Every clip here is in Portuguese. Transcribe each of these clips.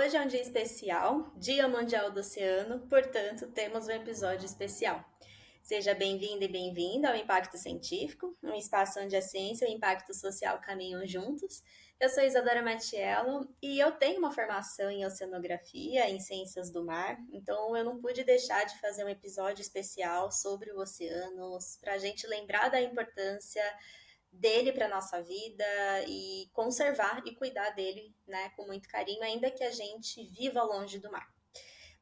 Hoje é um dia especial, Dia Mundial do Oceano, portanto, temos um episódio especial. Seja bem-vinda e bem-vinda ao Impacto Científico, um espaço onde a ciência e o impacto social caminham juntos. Eu sou Isadora Matiello e eu tenho uma formação em oceanografia, em ciências do mar, então eu não pude deixar de fazer um episódio especial sobre o oceano, para a gente lembrar da importância dele para nossa vida e conservar e cuidar dele, né, com muito carinho, ainda que a gente viva longe do mar.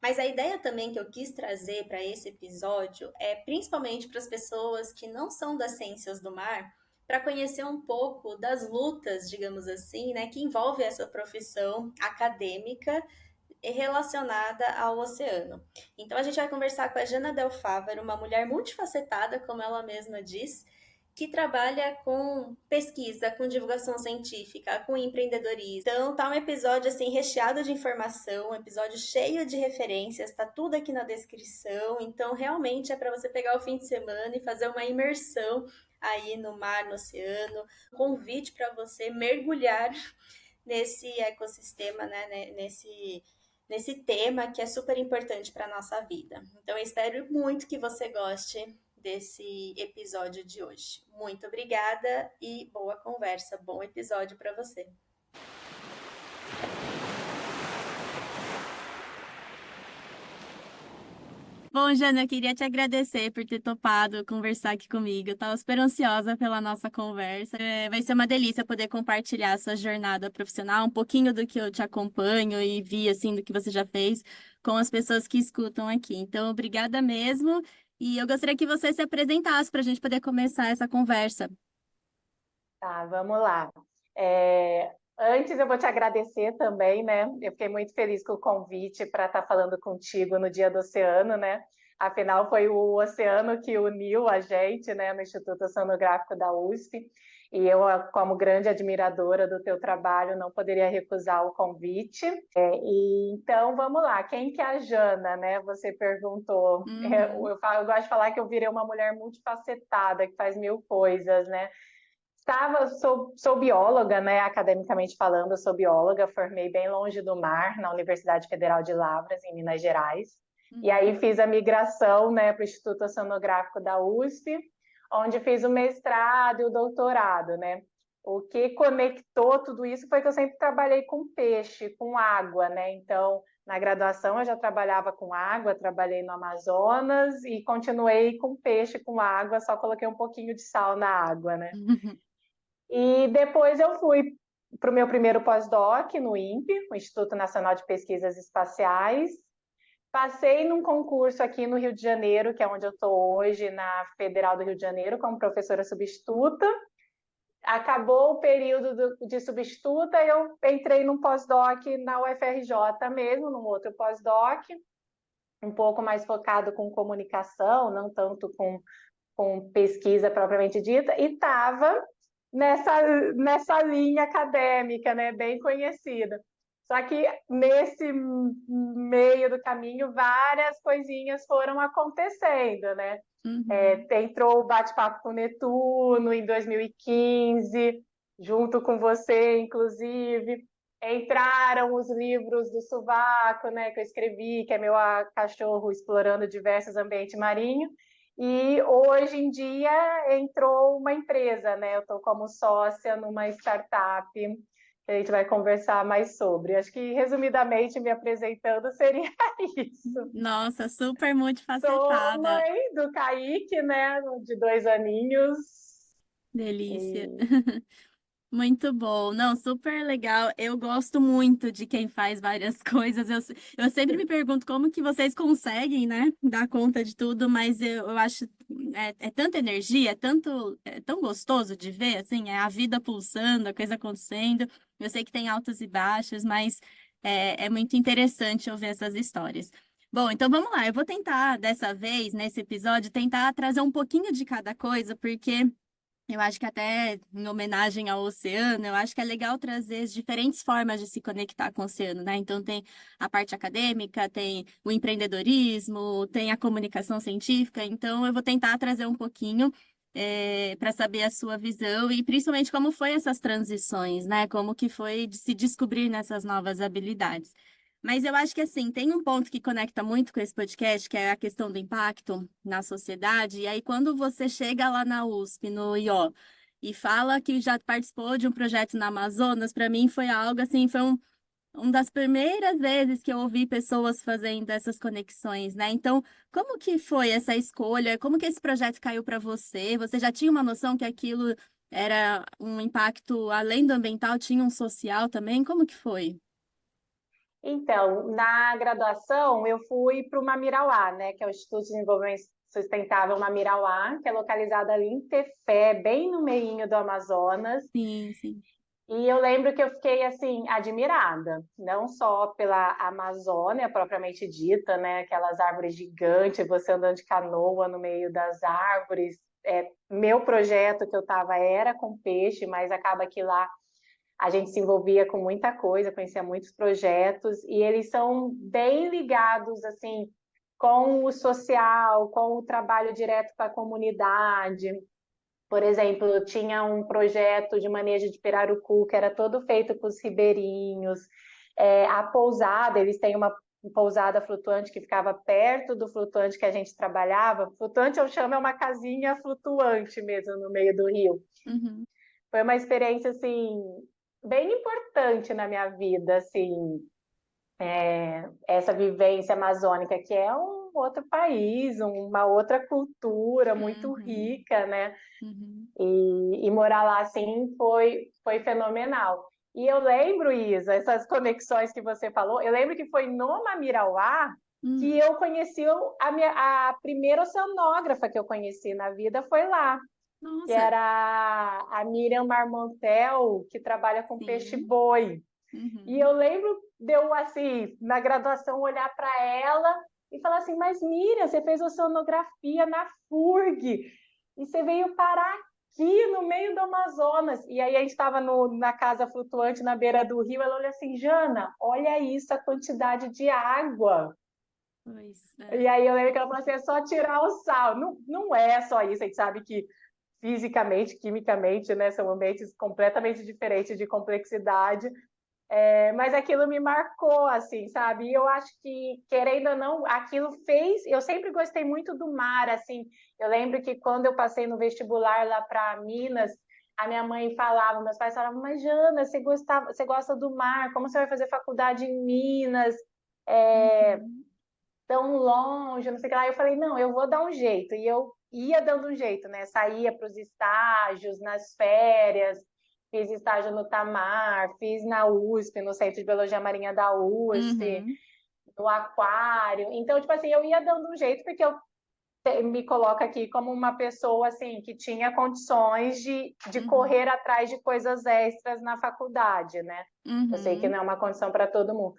Mas a ideia também que eu quis trazer para esse episódio é principalmente para as pessoas que não são das ciências do mar, para conhecer um pouco das lutas, digamos assim, né, que envolve essa profissão acadêmica relacionada ao oceano. Então a gente vai conversar com a Jana Del Fávaro, uma mulher multifacetada, como ela mesma diz, que trabalha com pesquisa, com divulgação científica, com empreendedorismo. Então tá um episódio assim recheado de informação, um episódio cheio de referências, tá tudo aqui na descrição. Então realmente é para você pegar o fim de semana e fazer uma imersão aí no mar, no oceano. Um convite para você mergulhar nesse ecossistema, né, nesse tema que é super importante para a nossa vida. Então, eu espero muito que você goste desse episódio de hoje. Muito obrigada e boa conversa, bom episódio para você. Bom, Jana, eu queria te agradecer por ter topado conversar aqui comigo. Eu estava super ansiosa pela nossa conversa. Vai ser uma delícia poder compartilhar a sua jornada profissional, um pouquinho do que eu te acompanho e vi, assim, do que você já fez com as pessoas que escutam aqui. Então, obrigada mesmo. E eu gostaria que você se apresentasse para a gente poder começar essa conversa. Tá, vamos lá. Antes eu vou te agradecer também, né? Eu fiquei muito feliz com o convite para estar falando contigo no Dia do Oceano, né? Afinal, foi o oceano que uniu a gente, né, no Instituto Oceanográfico da USP. E eu, como grande admiradora do teu trabalho, não poderia recusar o convite. Então, vamos lá. Quem que é a Jana, né? Você perguntou. Uhum. Eu gosto de falar que eu virei uma mulher multifacetada, que faz mil coisas, né? Sou bióloga, né? Academicamente falando, eu sou bióloga, formei bem longe do mar, na Universidade Federal de Lavras, em Minas Gerais. E aí Uhum. fiz a migração, né, para o Instituto Oceanográfico da USP, onde fiz o mestrado e o doutorado, né? O que conectou tudo isso foi que eu sempre trabalhei com peixe, com água, né? Então, na graduação eu já trabalhava com água, trabalhei no Amazonas e continuei com peixe, com água, só coloquei um pouquinho de sal na água, né? E depois eu fui para o meu primeiro pós-doc no INPE, o Instituto Nacional de Pesquisas Espaciais. Passei num concurso aqui no Rio de Janeiro, que é onde eu estou hoje, na Federal do Rio de Janeiro, como professora substituta. Acabou o período de substituta, eu entrei num pós-doc na UFRJ mesmo, num outro pós-doc, um pouco mais focado com comunicação, não tanto com pesquisa propriamente dita, e estava nessa linha acadêmica, né, bem conhecida. Só que nesse meio do caminho, várias coisinhas foram acontecendo, né? Uhum. Entrou o Bate-Papo com Netuno em 2015, junto com você, inclusive. Entraram os livros do Suvaco, né, que eu escrevi, que é meu cachorro explorando diversos ambientes marinhos. E hoje em dia entrou uma empresa, né? Eu estou como sócia numa startup que a gente vai conversar mais sobre. Acho que, resumidamente, me apresentando seria isso. Nossa, super Sou multifacetada. mãe do Kaique, né? De 2 aninhos. Delícia. E Muito bom. Não, super legal. Eu gosto muito de quem faz várias coisas. Eu sempre me pergunto como que vocês conseguem, né, dar conta de tudo, mas eu acho é tanta energia, é tão gostoso de ver, assim, é a vida pulsando, a coisa acontecendo. Eu sei que tem altos e baixos, mas é muito interessante ouvir essas histórias. Bom, então vamos lá. Eu vou tentar, dessa vez, nesse episódio, tentar trazer um pouquinho de cada coisa, porque eu acho que até em homenagem ao oceano, eu acho que é legal trazer as diferentes formas de se conectar com o oceano, né? Então tem a parte acadêmica, tem o empreendedorismo, tem a comunicação científica. Então eu vou tentar trazer um pouquinho para saber a sua visão e principalmente como foi essas transições, né? Como que foi de se descobrir nessas novas habilidades. Mas eu acho que assim, tem um ponto que conecta muito com esse podcast, que é a questão do impacto na sociedade. E aí, quando você chega lá na USP, no IO, e fala que já participou de um projeto na Amazonas, para mim foi algo assim, foi uma das primeiras vezes que eu ouvi pessoas fazendo essas conexões, né? Então, como que foi essa escolha? Como que esse projeto caiu para você? Você já tinha uma noção que aquilo era um impacto além do ambiental, tinha um social também? Como que foi? Então, na graduação, eu fui para o Mamirauá, né, que é o Instituto de Desenvolvimento Sustentável Mamirauá, que é localizado ali em Tefé, bem no meio do Amazonas. Sim, sim. E eu lembro que eu fiquei, assim, admirada, não só pela Amazônia propriamente dita, né, aquelas árvores gigantes, você andando de canoa no meio das árvores. Meu projeto que eu estava era com peixe, mas acaba que lá a gente se envolvia com muita coisa, conhecia muitos projetos, e eles são bem ligados, assim, com o social, com o trabalho direto com a comunidade. Por exemplo, tinha um projeto de manejo de pirarucu, que era todo feito com os ribeirinhos. A pousada, eles têm uma pousada flutuante que ficava perto do flutuante que a gente trabalhava. Flutuante, eu chamo, é uma casinha flutuante mesmo, no meio do rio. Uhum. Foi uma experiência, assim, bem importante na minha vida, assim, essa vivência amazônica, que é um outro país, uma outra cultura muito Uhum. rica, né? Uhum. E morar lá, assim, foi fenomenal. E eu lembro, Isa, essas conexões que você falou, eu lembro que foi no Mamirauá que Hum. eu conheci a primeira oceanógrafa que eu conheci na vida foi lá, que Nossa, era a Miriam Marmontel, que trabalha com sim. peixe-boi. E Uhum. eu lembro de eu, assim, na graduação, olhar para ela e falar assim, mas Miriam, você fez oceanografia na FURG e você veio parar aqui no meio do Amazonas. E aí a gente estava na casa flutuante na beira do rio, ela olha assim, Jana, olha isso, a quantidade de água. Pois E é. aí eu lembro que ela falou assim, é só tirar o sal. Não, não é só isso, a gente sabe que fisicamente, quimicamente, né, são ambientes completamente diferentes de complexidade, mas aquilo me marcou, assim, sabe? E eu acho que, querendo ou não, aquilo fez. Eu sempre gostei muito do mar, assim. Eu lembro que quando eu passei no vestibular lá para Minas, a minha mãe falava, meus pais falavam, mas Jana, você gosta do mar, como você vai fazer faculdade em Minas? É, Uhum. tão longe, não sei o que lá. Eu falei, não, eu vou dar um jeito. E eu ia dando um jeito, né? Saía para os estágios, nas férias, fiz estágio no Tamar, fiz na USP, no Centro de Biologia Marinha da USP, Uhum. no Aquário. Então, tipo assim, eu ia dando um jeito, porque eu me coloco aqui como uma pessoa, assim, que tinha condições de Uhum. correr atrás de coisas extras na faculdade, né? Eu sei que Uhum. não é uma condição para todo mundo.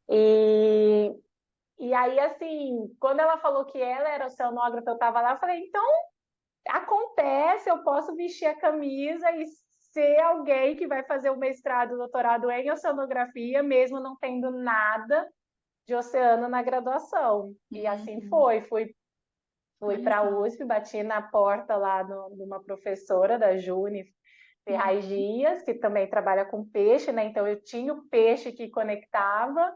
E, e aí, assim, quando ela falou que ela era oceanógrafa, eu estava lá, eu falei, então acontece, eu posso vestir a camisa e ser alguém que vai fazer o mestrado, o doutorado em oceanografia, mesmo não tendo nada de oceano na graduação. E assim Uhum. foi, fui Olha para a só. USP, bati na porta lá de uma professora da Juni Ferraz Uhum. Dias, que também trabalha com peixe, né? Então eu tinha o peixe que conectava,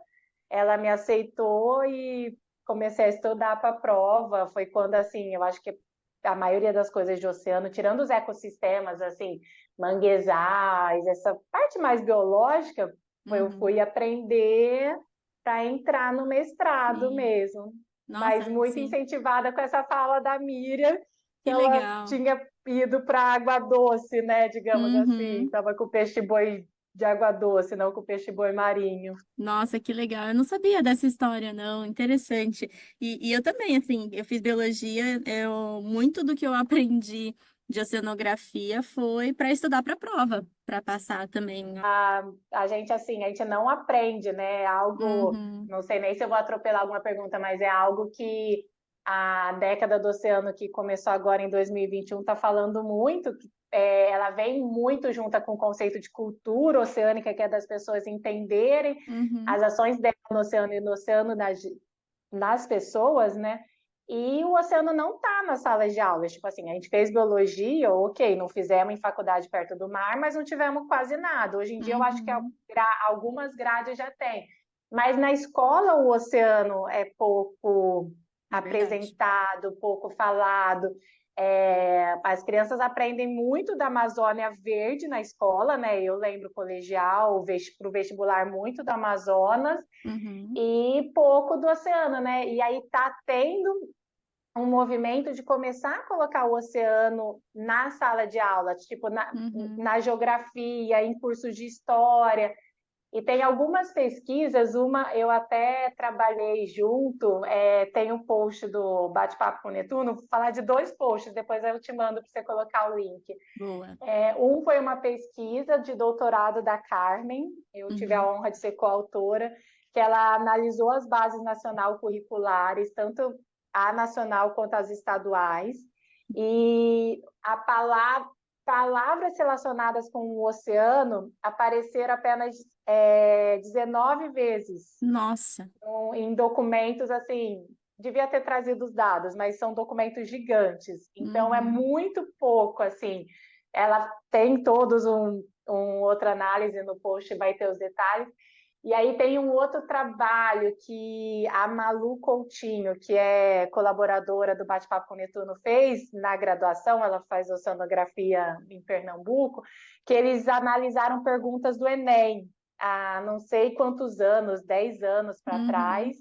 ela me aceitou e comecei a estudar para a prova. Foi quando, assim, eu acho que a maioria das coisas de oceano, tirando os ecossistemas, assim, manguezais, essa parte mais biológica, eu fui Uhum. aprender para entrar no mestrado Sim. mesmo. Mas Nossa, muito sim. incentivada com essa fala da Miriam, que Que ela legal. tinha ido para água doce, né? Digamos assim, Uhum. estava com o peixe-boi de água doce, não com o peixe-boi marinho. Nossa, que legal. Eu não sabia dessa história, não. Interessante. E eu também, assim, eu fiz biologia, muito do que eu aprendi de oceanografia foi para estudar para a prova, para passar também. A gente, assim, a gente não aprende, né? É algo, Uhum. não sei nem se eu vou atropelar alguma pergunta, mas é algo que a década do oceano, que começou agora em 2021, está falando muito, ela vem muito junta com o conceito de cultura oceânica, que é das pessoas entenderem Uhum. as ações dela no oceano e no oceano nas pessoas, né? E o oceano não está nas salas de aulas. Tipo assim, a gente fez biologia, ok, não fizemos em faculdade perto do mar, mas não tivemos quase nada. Hoje em dia, eu acho que Uhum. algumas grades já tem. mas na escola o oceano é pouco É verdade. apresentado, pouco falado. As crianças aprendem muito da Amazônia Verde na escola, né? Eu lembro colegial, para o vestibular, muito do Amazonas Uhum, e pouco do oceano, né? E aí está tendo um movimento de começar a colocar o oceano na sala de aula, tipo uhum. na geografia, em cursos de história. E tem algumas pesquisas, uma eu até trabalhei junto, tem um post do Bate-Papo com Netuno, vou falar de 2 posts, depois eu te mando para você colocar o link. Boa. Um foi uma pesquisa de doutorado da Carmen, eu tive a Uhum, honra de ser coautora, que ela analisou as bases nacional curriculares, tanto a nacional quanto as estaduais, e palavras relacionadas com o oceano apareceram apenas 19 vezes nossa. em documentos assim. Devia ter trazido os dados, mas são documentos gigantes, então é Uhum. muito pouco assim. Ela tem todos outra análise no post, vai ter os detalhes. E aí tem um outro trabalho que a Malu Coutinho, que é colaboradora do Bate-Papo com Netuno, fez na graduação, ela faz oceanografia em Pernambuco, que eles analisaram perguntas do Enem há não sei quantos anos, 10 anos para Uhum. trás.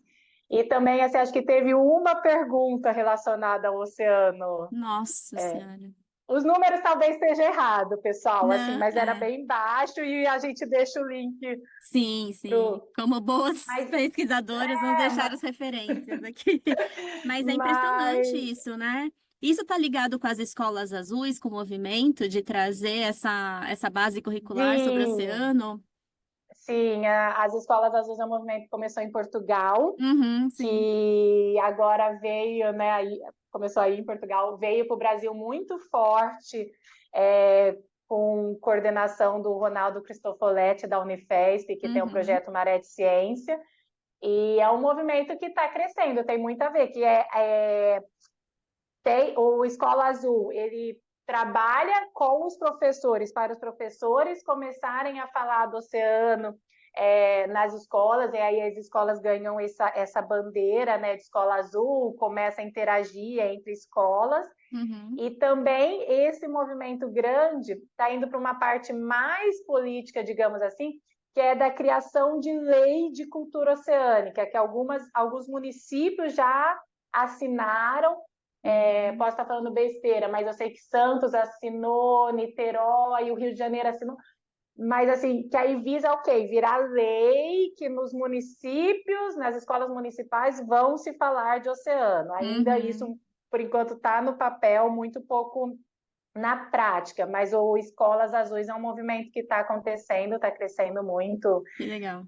E também, assim, acho que teve uma pergunta relacionada ao oceano. Nossa Senhora. Os números talvez estejam errados, pessoal, assim, Não, mas era é. bem baixo e a gente deixa o link Sim, sim. pro. Como boas Mas, pesquisadoras, vamos deixar as mas, referências aqui. Mas é impressionante mas isso, né? Isso está ligado com as escolas azuis, com o movimento de trazer essa base curricular sobre o sim, oceano? sim, as escolas azuis é um movimento que começou em Portugal, Uhum, sim. que agora veio, né, começou aí em Portugal, veio para o Brasil muito forte, com coordenação do Ronaldo Cristofoletti, da Unifesp, que tem o Uhum, projeto Maré de Ciência, e é um movimento que está crescendo, tem muito a ver, tem o Escola Azul, ele trabalha com os professores, para os professores começarem a falar do oceano nas escolas, e aí as escolas ganham essa bandeira, né, de Escola Azul, começa a interagir entre escolas, uhum, e também esse movimento grande está indo para uma parte mais política, digamos assim, que é da criação de lei de cultura oceânica, que alguns municípios já assinaram. uhum, Posso estar falando besteira, mas eu sei que Santos assinou, Niterói, o Rio de Janeiro assinou, mas assim, que aí visa o quê? Virar lei que nos municípios, nas escolas municipais, vão se falar de oceano. Ainda isso, uhum. por enquanto, está no papel, muito pouco na prática, mas o Escolas Azuis é um movimento que está acontecendo, está crescendo muito. Que legal.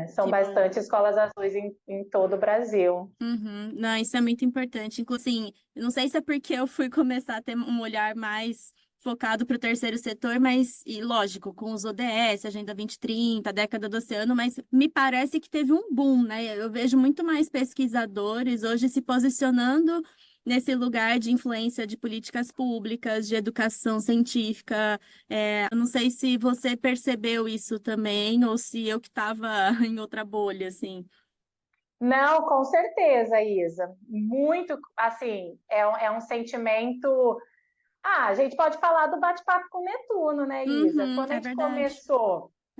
São Que bom. bastante escolas azuis em todo o Brasil. Uhum. Não, isso é muito importante. Inclusive, eu não sei se é porque eu fui começar a ter um olhar mais focado para o terceiro setor, mas, e lógico, com os ODS, Agenda 2030, década do oceano, mas me parece que teve um boom, né? Eu vejo muito mais pesquisadores hoje se posicionando nesse lugar de influência de políticas públicas, de educação científica. Eu não sei se você percebeu isso também, ou se eu que estava em outra bolha, assim. Não, com certeza, Isa. Muito, assim, é um sentimento. A gente pode falar do bate-papo com Netuno, né, Isa? Uhum, é verdade.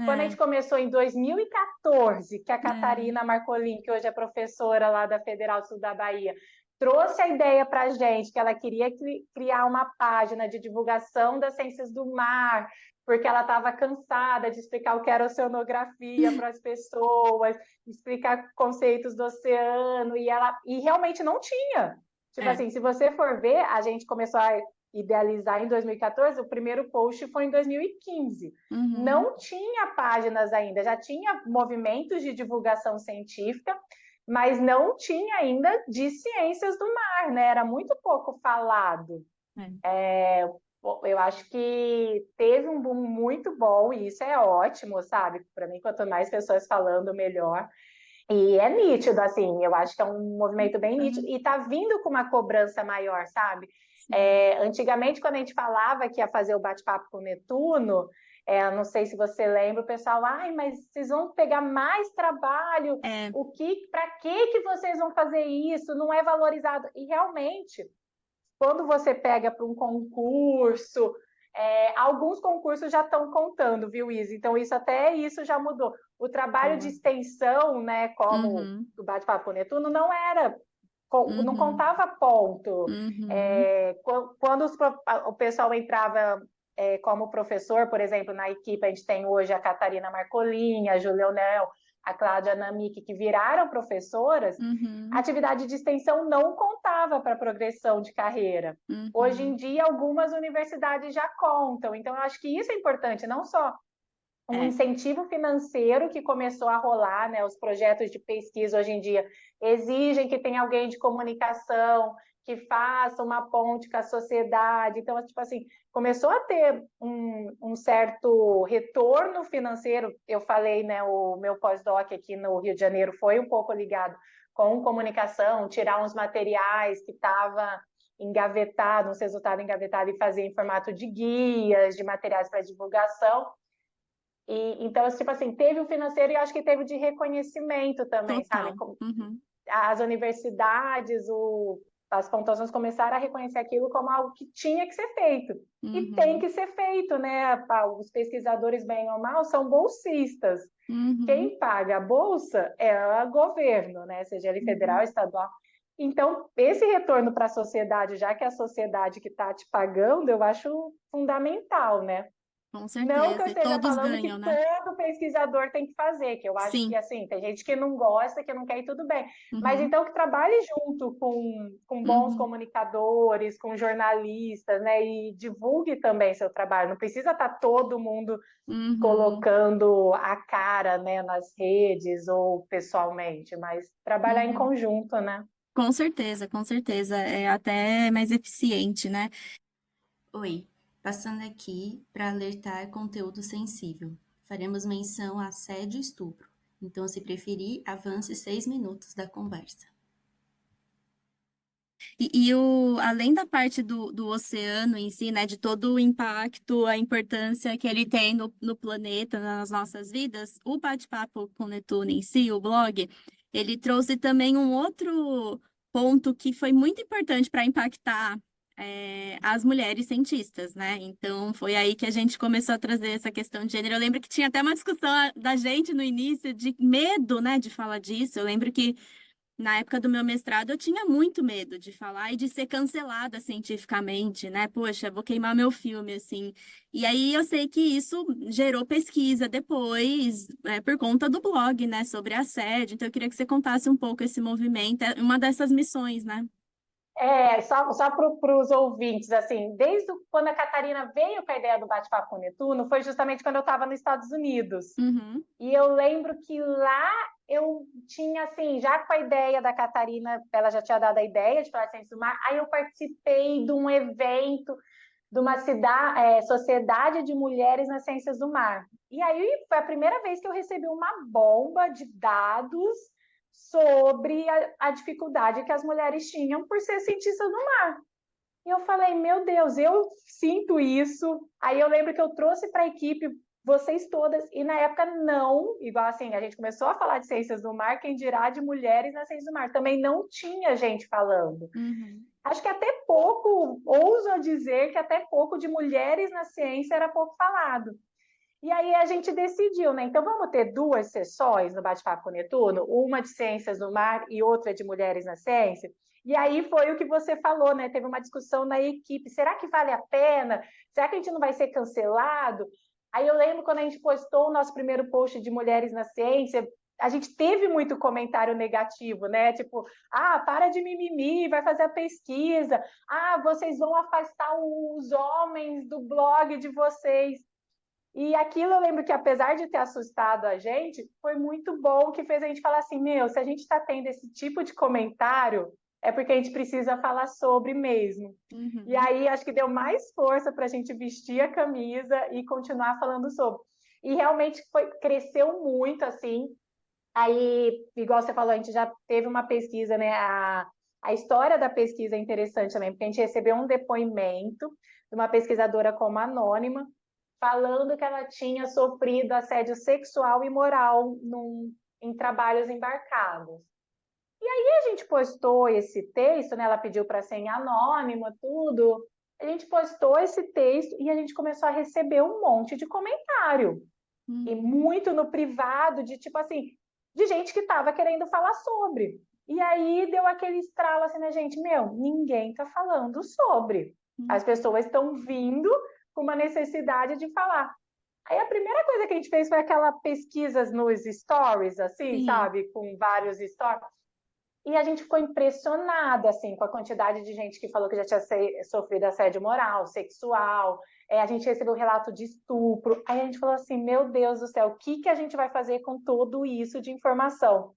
Quando a É, gente começou em 2014, que a é, Catarina Marcolin, que hoje é professora lá da Federal do Sul da Bahia, trouxe a ideia para a gente que ela queria criar uma página de divulgação das ciências do mar, porque ela estava cansada de explicar o que era oceanografia para as pessoas, explicar conceitos do oceano, e realmente não tinha. Tipo é. assim, se você for ver, a gente começou a idealizar em 2014, o primeiro post foi em 2015. Uhum, Não tinha páginas ainda, já tinha movimentos de divulgação científica, mas não tinha ainda de ciências do mar, né? Era muito pouco falado. é. Eu acho que teve um boom muito bom e isso é ótimo, sabe? Para mim, quanto mais pessoas falando, melhor. E é nítido, assim, eu acho que é um movimento bem nítido Uhum, e tá vindo com uma cobrança maior, sabe? sim. Antigamente, quando a gente falava que ia fazer o bate-papo com o Netuno, Não sei se você lembra, o pessoal, ai, mas vocês vão pegar mais trabalho, É, para que vocês vão fazer isso? Não é valorizado. E realmente, quando você pega para um concurso, alguns concursos já estão contando, viu, Isa? Então, isso já mudou. O trabalho de boa. extensão, né, como Uhum, o Bate-Papo Netuno, não uhum, contava ponto. uhum, Quando o pessoal entrava como professor, por exemplo, na equipe, a gente tem hoje a Catarina Marcolin, a Júlia Onel, a Cláudia Namik, que viraram professoras, a uhum, atividade de extensão não contava para progressão de carreira. Hoje em uhum. dia, algumas universidades já contam. Então, eu acho que isso é importante, não só um É, incentivo financeiro que começou a rolar, né? Os projetos de pesquisa hoje em dia exigem que tenha alguém de comunicação que faça uma ponte com a sociedade. Então, tipo assim, começou a ter um certo retorno financeiro. Eu falei, né? O meu pós-doc aqui no Rio de Janeiro foi um pouco ligado com comunicação, tirar uns materiais que estava engavetado, uns resultados engavetados e fazer em formato de guias, de materiais para divulgação. Então, tipo assim, teve o financeiro e acho que teve o de reconhecimento também, sabe? total. Uhum, As universidades, as pontuações começaram a reconhecer aquilo como algo que tinha que ser feito. E tem uhum, que ser feito, né? Os pesquisadores, bem ou mal, são bolsistas. uhum, Quem paga a bolsa é o governo, né? Seja ele federal, uhum. estadual. Então, esse retorno para a sociedade, já que é a sociedade que está te pagando, eu acho fundamental, né? Com Não que eu certeza. E esteja todos falando ganham, que né? todo pesquisador tem que fazer, que eu acho que, Sim. assim, tem gente que não gosta, que não quer e tudo bem. Mas Uhum, então que trabalhe junto com bons uhum, comunicadores, com jornalistas, né? E divulgue também seu trabalho. Não precisa estar todo mundo uhum, colocando a cara, né, nas redes ou pessoalmente, mas trabalhar em uhum. conjunto, né? Com certeza, com certeza. É até mais eficiente, né? Oi, passando aqui para alertar conteúdo sensível. Faremos menção a assédio e estupro, então, se preferir, avance 6 minutos da conversa. Além da parte do oceano em si, né, de todo o impacto, a importância que ele tem no planeta, nas nossas vidas, o bate-papo com Netuno em si, o blog, ele trouxe também um outro ponto que foi muito importante para impactar as mulheres cientistas, né? Então, foi aí que a gente começou a trazer essa questão de gênero. Eu lembro que tinha até uma discussão da gente no início de medo, né, de falar disso. Eu lembro que na época do meu mestrado, eu tinha muito medo de falar e de ser cancelada cientificamente, né? Poxa, vou queimar meu filme, assim. E aí eu sei que isso gerou pesquisa depois, por conta do blog, né, sobre assédio. Então eu queria que você contasse um pouco esse movimento, é uma dessas missões, né? Só para os ouvintes, assim, quando a Catarina veio com a ideia do bate-papo com o Netuno, foi justamente quando eu estava nos Estados Unidos. Uhum, E eu lembro que lá eu tinha, assim, já com a ideia da Catarina, ela já tinha dado a ideia de falar de ciências do mar, aí eu participei de um evento de uma sociedade de mulheres nas ciências do mar. E aí foi a primeira vez que eu recebi uma bomba de dados sobre a dificuldade que as mulheres tinham por ser cientistas do mar. E eu falei, meu Deus, eu sinto isso. Aí eu lembro que eu trouxe para a equipe vocês todas, e na época não, igual assim, a gente começou a falar de ciências do mar, quem dirá de mulheres nas ciências do mar. Também não tinha gente falando. uhum, Acho que até pouco, ouso dizer que até pouco de mulheres na ciência era pouco falado. E aí a gente decidiu, né? Então vamos ter duas sessões no Bate-Papo com Netuno, uma de ciências do mar e outra de mulheres na ciência. E aí foi o que você falou, né? Teve uma discussão na equipe. Será que vale a pena? Será que a gente não vai ser cancelado? Aí eu lembro quando a gente postou o nosso primeiro post de mulheres na ciência, a gente teve muito comentário negativo, né? Tipo, para de mimimi, vai fazer a pesquisa. Vocês vão afastar os homens do blog de vocês. E aquilo eu lembro que, apesar de ter assustado a gente, foi muito bom, que fez a gente falar assim, meu, se a gente está tendo esse tipo de comentário, é porque a gente precisa falar sobre mesmo. E uhum. aí acho que deu mais força para a gente vestir a camisa e continuar falando sobre. E realmente cresceu muito, assim. Aí, igual você falou, a gente já teve uma pesquisa, né? A história da pesquisa é interessante também, porque a gente recebeu um depoimento de uma pesquisadora como anônima, falando que ela tinha sofrido assédio sexual e moral em trabalhos embarcados. E aí a gente postou esse texto, né? Ela pediu para ser anônima, tudo. A gente postou esse texto e a gente começou a receber um monte de comentário. E muito no privado, de tipo assim, de gente que estava querendo falar sobre. E aí deu aquele estralo assim na gente, ninguém está falando sobre. As pessoas estão vindo com uma necessidade de falar. Aí a primeira coisa que a gente fez foi aquela pesquisas nos stories, assim, Sim. sabe? Com vários stories. E a gente ficou impressionada, assim, com a quantidade de gente que falou que já tinha sofrido assédio moral, sexual. A gente recebeu relato de estupro. Aí a gente falou assim, meu Deus do céu, o que a gente vai fazer com tudo isso de informação?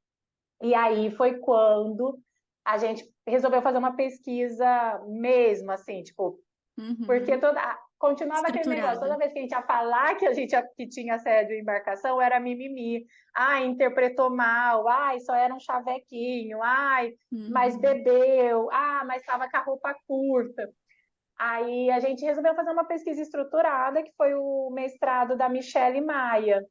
E aí foi quando a gente resolveu fazer uma pesquisa mesmo, assim, tipo, porque continuava aquele negócio, toda vez que a gente ia falar que tinha assédio em embarcação, era mimimi. Interpretou mal, só era um chavequinho, mas bebeu, mas estava com a roupa curta. Aí a gente resolveu fazer uma pesquisa estruturada, que foi o mestrado da Michele Maia,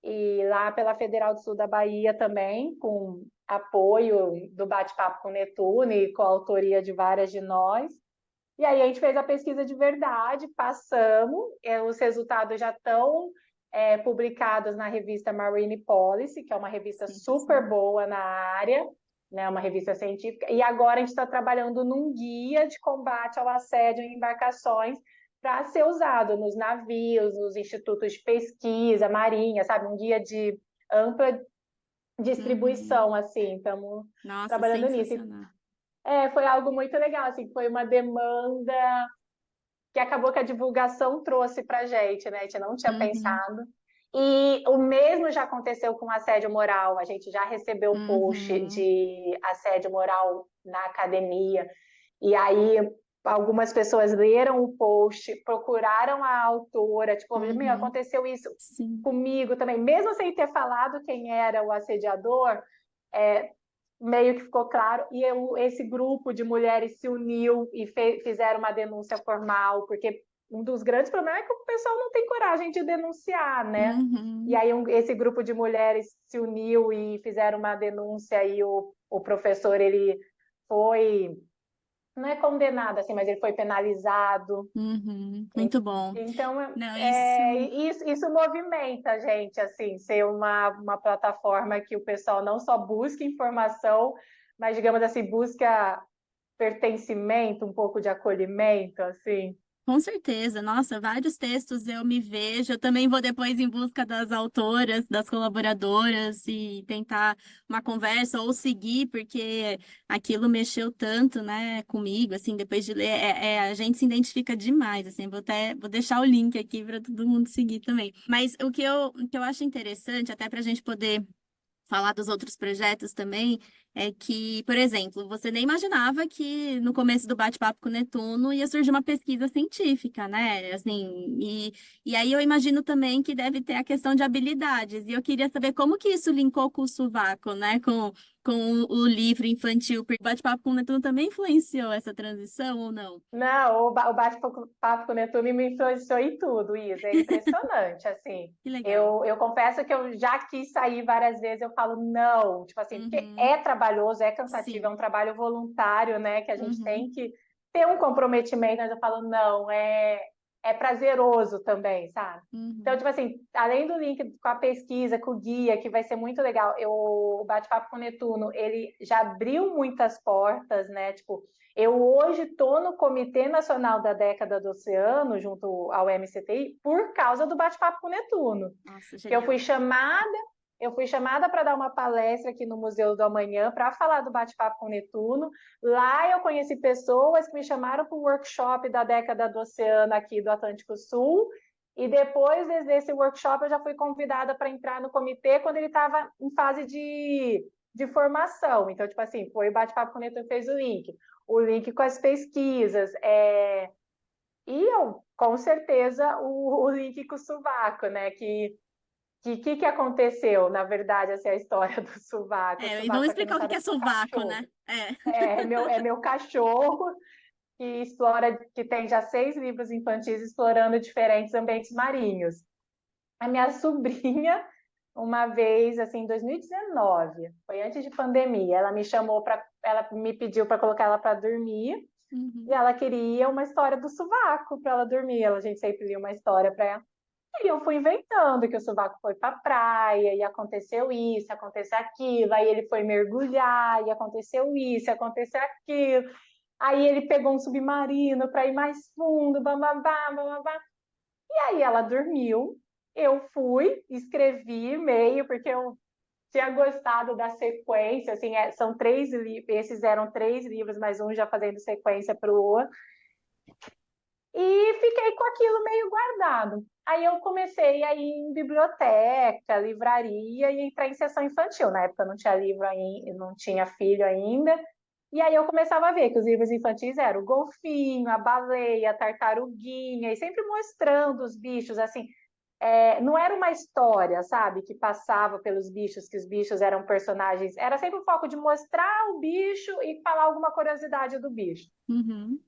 e lá pela Federal do Sul da Bahia também, com apoio do Bate-Papo com Netuno e com a autoria de várias de nós. E aí a gente fez a pesquisa de verdade, passamos, os resultados já estão publicados na revista Marine Policy, que é uma revista super boa na área, né, uma revista científica, e agora a gente está trabalhando num guia de combate ao assédio em embarcações para ser usado nos navios, nos institutos de pesquisa, marinha, sabe? Um guia de ampla distribuição, assim, estamos trabalhando nisso. Foi algo muito legal, assim, foi uma demanda que acabou que a divulgação trouxe para a gente, né? A gente não tinha pensado. E o mesmo já aconteceu com assédio moral. A gente já recebeu post de assédio moral na academia. E aí algumas pessoas leram o post, procuraram a autora, tipo, aconteceu isso comigo também. Mesmo sem ter falado quem era o assediador, meio que ficou claro, e esse grupo de mulheres se uniu e fizeram uma denúncia formal, porque um dos grandes problemas é que o pessoal não tem coragem de denunciar, né? E aí esse grupo de mulheres se uniu e fizeram uma denúncia, e o professor, ele foi, não é condenado assim, mas ele foi penalizado. Muito bom. Então, não, isso movimenta a gente, assim, ser uma plataforma que o pessoal não só busca informação, mas, digamos assim, busca pertencimento, um pouco de acolhimento, assim. Com certeza, nossa, vários textos eu me vejo. Eu também vou depois em busca das autoras, das colaboradoras e tentar uma conversa ou seguir, porque aquilo mexeu tanto, né, comigo, assim, depois de ler, a gente se identifica demais, assim, vou deixar o link aqui para todo mundo seguir também. Mas o que eu acho interessante, até para a gente poder falar dos outros projetos também, é que, por exemplo, você nem imaginava que no começo do bate-papo com o Netuno ia surgir uma pesquisa científica, né? Assim, e aí eu imagino também que deve ter a questão de habilidades. E eu queria saber como que isso linkou com o Sovaco, né? Com o livro infantil. Porque o bate-papo com o Netuno também influenciou essa transição ou não? Não, o bate-papo com o Netuno me influenciou em tudo, Isa. É impressionante, assim. Que legal. Eu confesso que eu já quis sair várias vezes, eu falo não, tipo assim, porque é trabalhoso, é cansativo, Sim. é um trabalho voluntário, né, que a gente tem que ter um comprometimento, mas eu falo não, é prazeroso também, sabe? Então, tipo assim, além do link com a pesquisa, com o guia, que vai ser muito legal, o Bate-Papo com o Netuno, ele já abriu muitas portas, né, tipo, eu hoje estou no Comitê Nacional da Década do Oceano, junto ao MCTI, por causa do Bate-Papo com o Netuno. Nossa, que eu fui chamada para dar uma palestra aqui no Museu do Amanhã para falar do Bate-Papo com o Netuno. Lá eu conheci pessoas que me chamaram para o workshop da Década do Oceano aqui do Atlântico Sul. E depois desse workshop eu já fui convidada para entrar no comitê quando ele estava em fase de formação. Então, tipo assim, foi o Bate-Papo com o Netuno que fez o link com as pesquisas, e eu, com certeza, o link com o sovaco, né, que aconteceu, na verdade, assim, a história do sovaco. E vamos explicar o que é sovaco, né? É meu cachorro, que tem já 6 livros infantis explorando diferentes ambientes marinhos. A minha sobrinha, uma vez, assim, em 2019, foi antes de pandemia, ela me pediu para colocar ela para dormir, e ela queria uma história do sovaco para ela dormir. A gente sempre lia uma história para ela. E eu fui inventando que o sovaco foi para a praia, e aconteceu isso, aconteceu aquilo, aí ele foi mergulhar, e aconteceu isso, aconteceu aquilo. Aí ele pegou um submarino para ir mais fundo, bababá, bababá. E aí ela dormiu, eu fui, escrevi e-mail, porque eu tinha gostado da sequência, assim, são 3 livros, esses eram 3 livros, mas um já fazendo sequência para o outro, e fiquei com aquilo meio guardado. Aí eu comecei a ir em biblioteca, livraria e entrar em sessão infantil. Na época não tinha livro ainda, não tinha filho ainda. E aí eu começava a ver que os livros infantis eram o golfinho, a baleia, a tartaruguinha, e sempre mostrando os bichos, assim, não era uma história, sabe, que passava pelos bichos, que os bichos eram personagens, era sempre o foco de mostrar o bicho e falar alguma curiosidade do bicho. Uhum.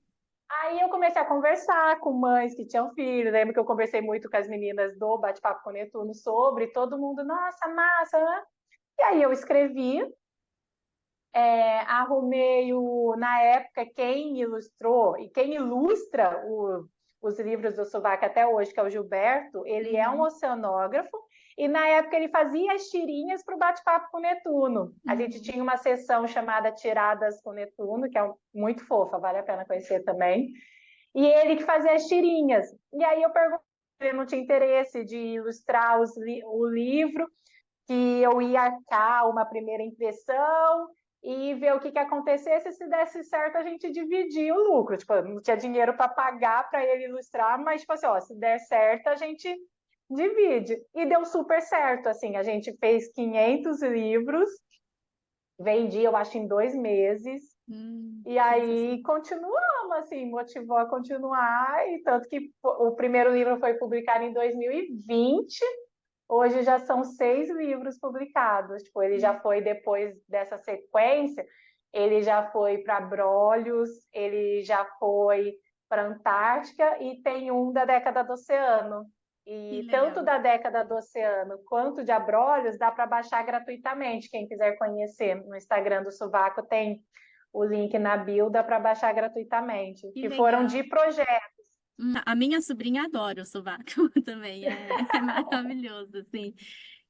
Aí eu comecei a conversar com mães que tinham filhos, lembro que eu conversei muito com as meninas do Bate-Papo com Netuno sobre, todo mundo, nossa, massa, né? E aí eu escrevi, arrumei na época quem ilustrou e quem ilustra os livros do Sovaco até hoje, que é o Gilberto, ele é um oceanógrafo e na época ele fazia as tirinhas para o Bate-Papo com Netuno. A gente tinha uma sessão chamada Tiradas com Netuno, que é muito fofa, vale a pena conhecer também. E ele que fazia as tirinhas. E aí eu perguntei se ele não tinha interesse de ilustrar o livro, que eu ia arcar uma primeira impressão e ver o que acontecesse. Se desse certo, a gente dividia o lucro. Tipo, não tinha dinheiro para pagar para ele ilustrar, mas, tipo assim, ó, se der certo, a gente divide. E deu super certo, assim, a gente fez 500 livros, vendi, eu acho, em 2 meses, e aí continuamos, assim, motivou a continuar, e tanto que o primeiro livro foi publicado em 2020, hoje já são 6 livros publicados, tipo, ele já foi, depois dessa sequência, ele já foi para Abrolhos, ele já foi para Antártica, e tem um da Década do Oceano. E tanto da Década do Oceano quanto de Abrolhos dá para baixar gratuitamente. Quem quiser conhecer no Instagram do Sovaco tem o link na bio, dá para baixar gratuitamente. Que Que foram legal. de projetos. A minha sobrinha adora o sovaco também, é maravilhoso, assim.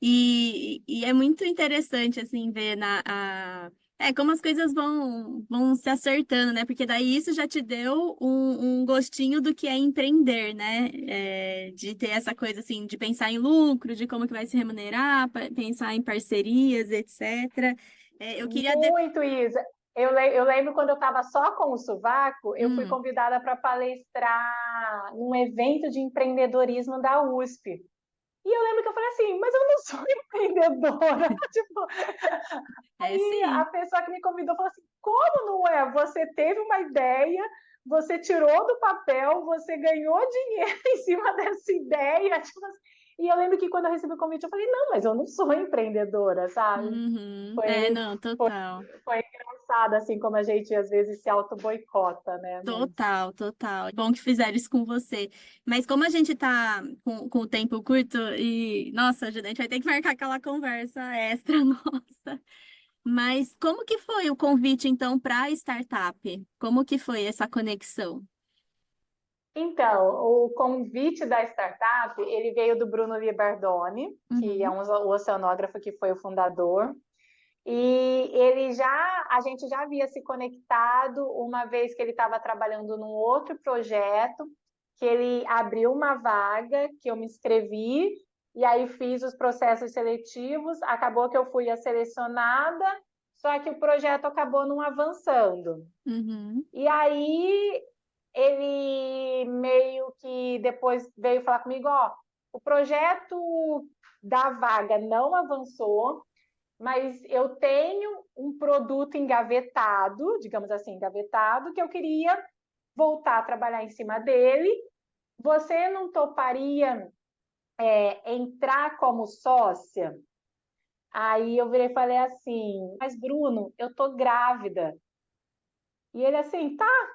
E é muito interessante, assim, ver como as coisas vão se acertando, né? Porque daí isso já te deu um gostinho do que é empreender, né? De ter essa coisa, assim, de pensar em lucro, de como que vai se remunerar, pensar em parcerias, etc. Eu queria... Muito, Isa. Eu lembro quando eu estava só com o Sovaco, eu fui convidada para palestrar num evento de empreendedorismo da USP. E eu lembro que eu falei assim, mas eu não sou empreendedora. Tipo, aí a sim. pessoa que me convidou falou assim, como não é? Você teve uma ideia, você tirou do papel, você ganhou dinheiro em cima dessa ideia. Tipo assim, e eu lembro que quando eu recebi o convite, eu falei, não, mas eu não sou empreendedora, sabe? Foi, Não, total. foi engraçado, assim, como a gente às vezes se auto-boicota, né? Mas... Total, total. Bom que fizeram isso com você. Mas como a gente tá com o tempo curto e, nossa, a gente vai ter que marcar aquela conversa extra nossa. Mas como que foi o convite, então, para a startup? Como que foi essa conexão? Então, o convite da startup, ele veio do Bruno Libardoni, que é o oceanógrafo que foi o fundador. E a gente já havia se conectado uma vez que ele estava trabalhando num outro projeto, que ele abriu uma vaga, que eu me inscrevi, e aí fiz os processos seletivos, acabou que eu fui a selecionada, só que o projeto acabou não avançando. E aí ele meio que depois veio falar comigo, ó, o projeto da vaga não avançou, mas eu tenho um produto engavetado, digamos assim, engavetado, que eu queria voltar a trabalhar em cima dele. Você não toparia entrar como sócia? Aí eu virei e falei assim, mas Bruno, eu tô grávida. E ele assim, tá.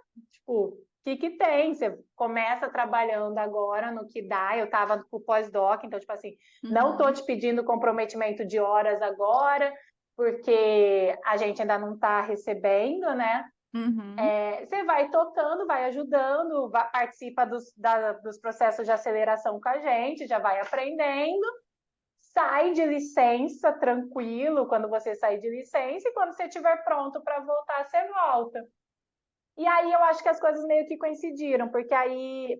tipo, o que tem? Você começa trabalhando agora no que dá. Eu estava com o pós-doc, então, tipo assim, não estou te pedindo comprometimento de horas agora, porque a gente ainda não está recebendo, né? Uhum. Você vai tocando, vai ajudando, participa dos processos de aceleração com a gente, já vai aprendendo, sai de licença tranquilo quando você sair de licença, e quando você estiver pronto para voltar, você volta. E aí eu acho que as coisas meio que coincidiram, porque aí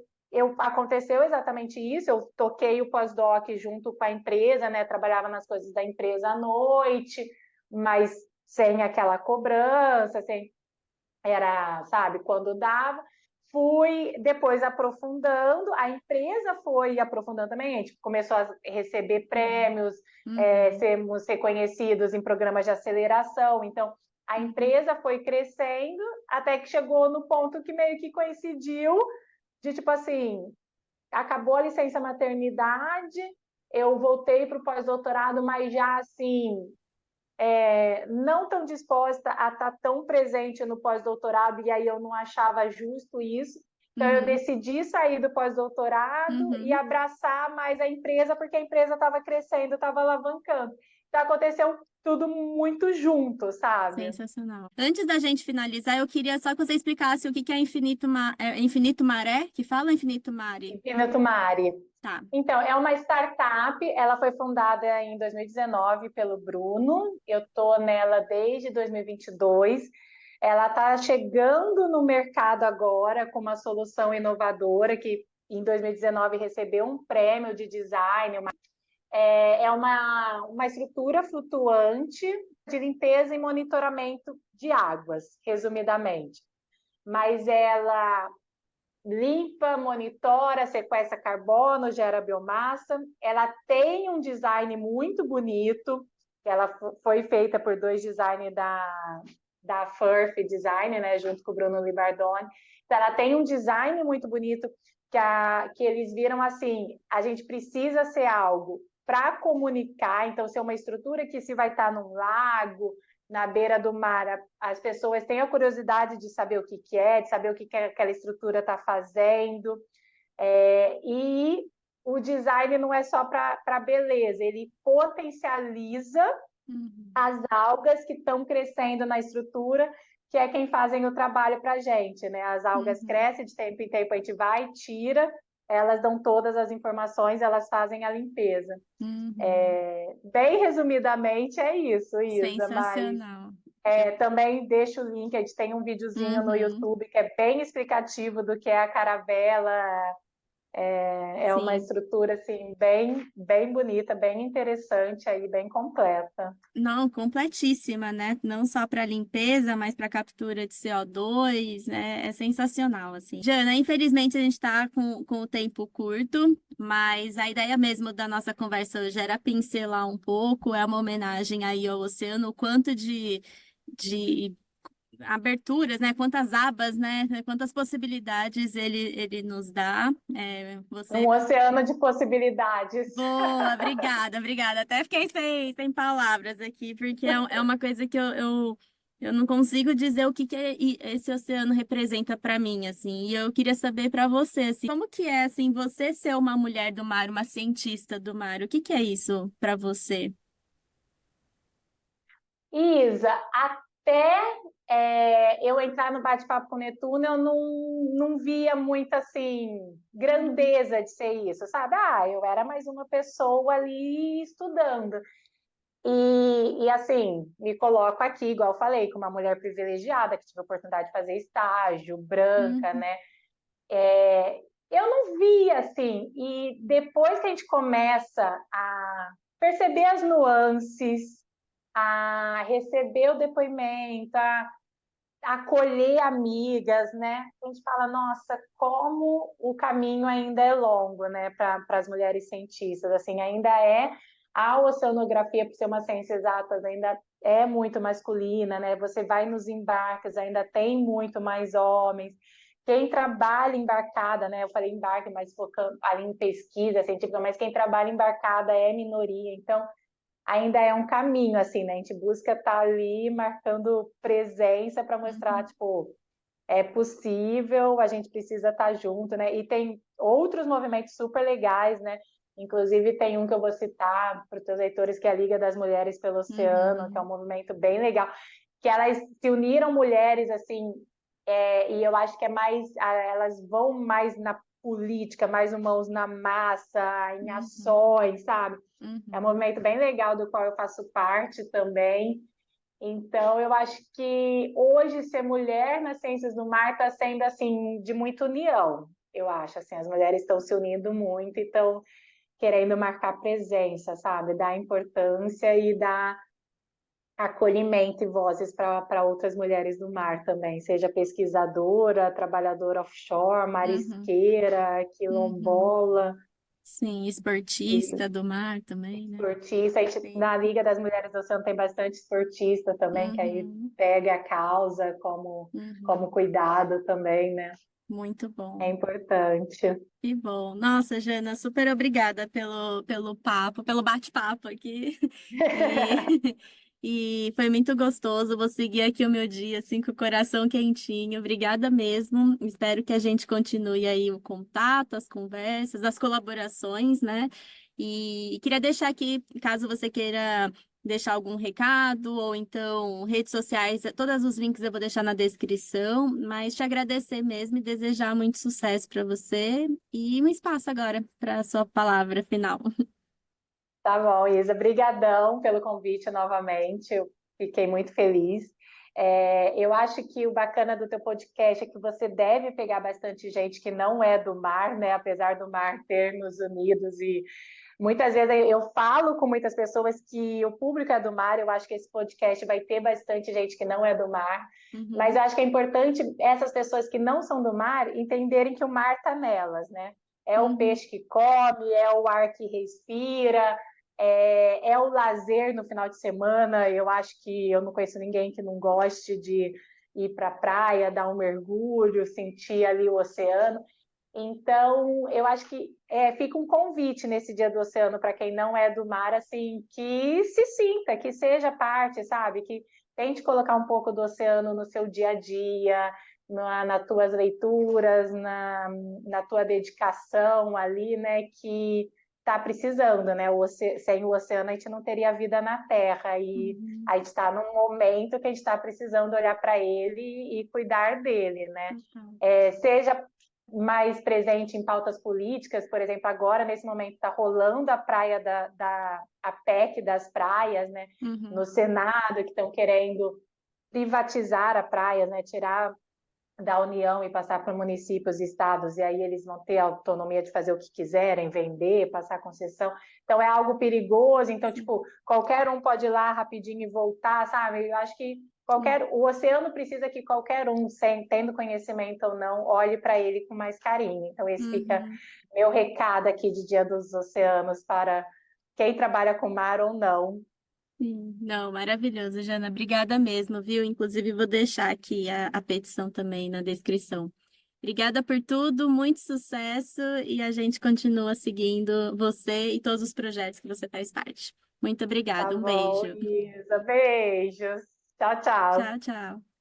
aconteceu exatamente isso, eu toquei o pós-doc junto com a empresa, né? Trabalhava nas coisas da empresa à noite, mas sem aquela cobrança, sem era, sabe, quando dava. Fui depois aprofundando, a empresa foi aprofundando também, a gente começou a receber prêmios, sermos reconhecidos em programas de aceleração, então a empresa foi crescendo até que chegou no ponto que meio que coincidiu de tipo assim, acabou a licença maternidade, eu voltei para o pós-doutorado, mas já assim, não tão disposta a estar tão presente no pós-doutorado, e aí eu não achava justo isso. Então, eu decidi sair do pós-doutorado e abraçar mais a empresa, porque a empresa estava crescendo, estava alavancando. Então, aconteceu tudo muito junto, sabe? Sensacional. Antes da gente finalizar, eu queria só que você explicasse o que que é Infinito Maré, que fala Infinito Mare. Infinito Mari. Tá. Então, é uma startup, ela foi fundada em 2019 pelo Bruno, eu estou nela desde 2022. Ela está chegando no mercado agora com uma solução inovadora que em 2019 recebeu um prêmio de design. É uma estrutura flutuante de limpeza e monitoramento de águas, resumidamente. Mas ela limpa, monitora, sequestra carbono, gera biomassa. Ela tem um design muito bonito, que ela foi feita por dois designers da Furf Design, né, junto com o Bruno Libardoni. Então, ela tem um design muito bonito que eles viram assim, a gente precisa ser algo para comunicar, então ser uma estrutura que se vai estar num lago, na beira do mar, as pessoas têm a curiosidade de saber o que é, de saber o que aquela estrutura está fazendo. E o design não é só para beleza, ele potencializa as algas que estão crescendo na estrutura, que é quem fazem o trabalho para a gente, né? As algas crescem, de tempo em tempo a gente vai e tira, elas dão todas as informações, elas fazem a limpeza. Bem resumidamente é isso, Isa, mas Sensacional. também deixo o link, a gente tem um videozinho no YouTube que é bem explicativo do que é a caravela. É uma Sim. estrutura assim, bem bonita, bem interessante, aí, bem completa. Não, completíssima, né? Não só para limpeza, mas para captura de CO2, né? É sensacional, assim. Jana, infelizmente a gente está com o tempo curto, mas a ideia mesmo da nossa conversa hoje era pincelar um pouco, é uma homenagem aí ao oceano, o quanto de aberturas, né? Quantas abas, né? Quantas possibilidades ele nos dá. Um oceano de possibilidades. Boa, obrigada, obrigada. Até fiquei sem palavras aqui, porque é uma coisa que eu não consigo dizer o que esse oceano representa para mim, assim. E eu queria saber para você, assim, como que é, assim, você ser uma mulher do mar, uma cientista do mar? O que é isso para você? Isa, até eu entrar no bate-papo com o Netuno, eu não via muita assim, grandeza de ser isso, sabe? Eu era mais uma pessoa ali estudando. E assim, me coloco aqui, igual eu falei, com uma mulher privilegiada, que tive a oportunidade de fazer estágio, branca, Uhum, né? Eu não via assim, e depois que a gente começa a perceber as nuances, a receber o depoimento, a acolher amigas, né? A gente fala, nossa, como o caminho ainda é longo, né, para as mulheres cientistas, assim, ainda a oceanografia, por ser uma ciência exata, ainda é muito masculina, né? Você vai nos embarques, ainda tem muito mais homens. Quem trabalha embarcada, né? Eu falei embarque, mas focando ali em pesquisa científica, mas quem trabalha embarcada é minoria. Então, ainda é um caminho, assim, né? A gente busca estar ali marcando presença para mostrar, tipo, é possível, a gente precisa estar junto, né? E tem outros movimentos super legais, né? Inclusive tem um que eu vou citar para os teus leitores, que é a Liga das Mulheres pelo Oceano, que é um Uhum, movimento bem legal, que elas se uniram mulheres, assim, e eu acho que é mais, elas vão mais na política, mais mãos na massa, em uhum, ações, sabe? É um uhum. movimento bem legal do qual eu faço parte também. Então, eu acho que hoje ser mulher nas ciências do mar está sendo assim de muita união. Eu acho assim, as mulheres estão se unindo muito e estão querendo marcar presença, sabe? Dar importância e dar acolhimento e vozes para outras mulheres do mar também, seja pesquisadora, trabalhadora offshore, Uhum, marisqueira, uhum. quilombola, Sim, esportista do mar também, né? esportista. A gente, Sim. na Liga das Mulheres do Oceano tem bastante esportista também, que aí Uhum, pega a causa como uhum. cuidado também, né? Muito É bom. importante. Que bom. Nossa, Jana, super obrigada pelo papo, pelo bate-papo aqui. E, e foi muito gostoso. Vou seguir aqui o meu dia, assim, com o coração quentinho. Obrigada mesmo. Espero que a gente continue aí o contato, as conversas, as colaborações, né? E queria deixar aqui, caso você queira deixar algum recado, ou então redes sociais, todos os links eu vou deixar na descrição, mas te agradecer mesmo e desejar muito sucesso para você e um espaço agora para a sua palavra final. Tá bom, Isa, brigadão pelo convite novamente. Eu fiquei muito feliz. Eu acho que o bacana do teu podcast é que você deve pegar bastante gente que não é do mar, né? Apesar do mar ter nos unidos e muitas vezes eu falo com muitas pessoas que o público é do mar, eu acho que esse podcast vai ter bastante gente que não é do mar, mas Uhum, eu acho que é importante essas pessoas que não são do mar entenderem que o mar está nelas, né? É o uhum, peixe que come, é o ar que respira, é o lazer no final de semana. Eu acho que eu não conheço ninguém que não goste de ir para a praia, dar um mergulho, sentir ali o oceano. Então, eu acho que fica um convite nesse Dia do Oceano para quem não é do mar, assim, que se sinta, que seja parte, sabe? Que tente colocar um pouco do oceano no seu dia a dia, nas tuas leituras, na tua dedicação ali, né? Que está precisando, né? Sem o oceano a gente não teria vida na Terra e uhum, a gente está num momento que a gente está precisando olhar para ele e cuidar dele, né? uhum, Seja mais presente em pautas políticas, por exemplo, agora, nesse momento, está rolando a praia a PEC das praias, né? uhum, No Senado, que estão querendo privatizar a praia, né? Tirar da União e passar para municípios e estados, e aí eles vão ter a autonomia de fazer o que quiserem, vender, passar concessão. Então é algo perigoso, então, sim, tipo, qualquer um pode ir lá rapidinho e voltar, sabe? Eu acho que sim, o oceano precisa que qualquer um, tendo conhecimento ou não, olhe para ele com mais carinho. Então, esse fica uhum. meu recado aqui de Dia dos Oceanos para quem trabalha com mar ou não. Sim, não, maravilhoso, Jana. Obrigada mesmo, viu? Inclusive, vou deixar aqui a petição também na descrição. Obrigada por tudo, muito sucesso e a gente continua seguindo você e todos os projetos que você faz parte. Muito Tá obrigada, um bom, beijo. Isa. Beijos. Tchau, tchau. Tchau, tchau.